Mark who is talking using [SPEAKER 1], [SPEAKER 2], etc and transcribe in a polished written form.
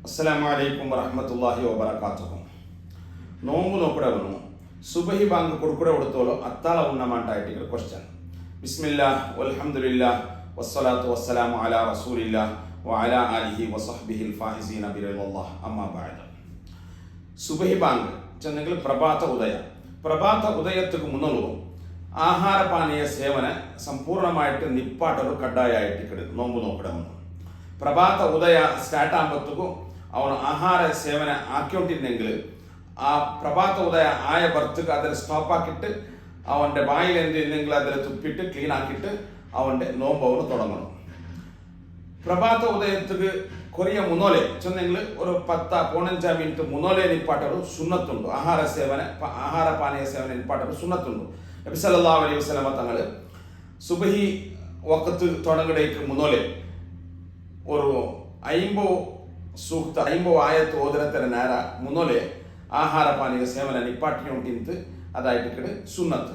[SPEAKER 1] ಅಸ್ಸಲಾಮು ಅಲೈಕುಂ ವರಹಮತುಲ್ಲಾಹಿ ವಬರಕಾತುಹು. ನೋಂಬು ನೋಕುಡವನು ಸುಬಹಿ ಬಾಂಗ್ ಕುಡುಕುಡ ಉಡುತ್ತೋಲು ಅತ್ತಾಲ ಉನ್ನಮಾಂಟ ಐಟಿಗೆ question. Bismillah ವಲ್ಹಮ್ದುಲಿಲ್ಲಾ ವಸ್ಸಲಾತು ವಸ್ಸಲಾಮು ಅಲಾ ರಸೂಲಿಲ್ಲಾ ವ ಅಲಾ ಆಲಿಹಿ ವಸಹ್ಬಿಹಿಲ್ ಫಾಹಿಜೀನ ಬಿರಿಲ್ಲಲ್ಲಾಹ್ ಅಮ್ಮಾ ಬಅದ್. സുബഹി ബാങ്ക് ചെന്നെങ്കിൽ പ്രഭാത ഉദയത്തിക്ക് മുന്നോളൂ ആഹാരപാനീയ സേവന സമ്പൂർണ്ണമായിട്ട് നിപ്പാട്ടൊരു കಡ್ಡಾಯമായിട്ട് ಇಕ್ಕಡೆ ನೋಂಬು ನೋಕಡವನು ಪ್ರಭಾತ ಉದಯ ಸ್ಟಾರ್ಟ್ ಆಗುತ್ತಗೂ ಅವನು ಆಹಾರ ಸೇವನೆ ಹಾಕಿಕೊಂಡಿದ್ದಂಗೆ ಆ ಪ್ರಭಾತ ಉದಯ ಆಯ ಬರ್ತಕ್ಕೆ ಅದರ ಸ್ಟಾಪ್ ಹಾಕಿಟ್ಟು ಅವൻ്റെ ಬಾಯಿൽ എന്തെങ്കിലും അതിൽ തുപ്പിട്ട് ക്ലീൻ ആക്കിയിട്ട് അവൻ്റെ നോമ്പ് അവന് തുടങ്ങണം. പ്രഭാത ഉദയത്തിക്ക് കൊറിയ മുന്നോലെ ചെന്നെങ്കിൽ ഒരു 10-15 മിനിറ്റ് മുന്നോലെ നിപ്പാട്ടൊരു സുന്നത്തുണ്ട്. ആഹാര പാനീയ സേവന നിപ്പാട്ടൊരു സുന്നത്തുണ്ട്. നബി സല്ലല്ലാഹു അലൈഹി വസല്ലമ തങ്ങൾ സുബഹി വഖത്ത് തുടങ്ങടേക്ക് മുന്നോലെ ഒരു 50 ಸೂಕ್ತ 50 ಆಯತ್ತು ಓದಿರತ್ತರ ನೇರ ಮುನ್ನೋಲೆ ಆಹಾರ ಪಾನೀಯ ಸೇವನೆ ನಿಪ್ಪಾಟಿ ಉಂಟಿಂತು ಅದಾಯ್ತು ಕಡೆ ಸುನ್ನತ್ತು.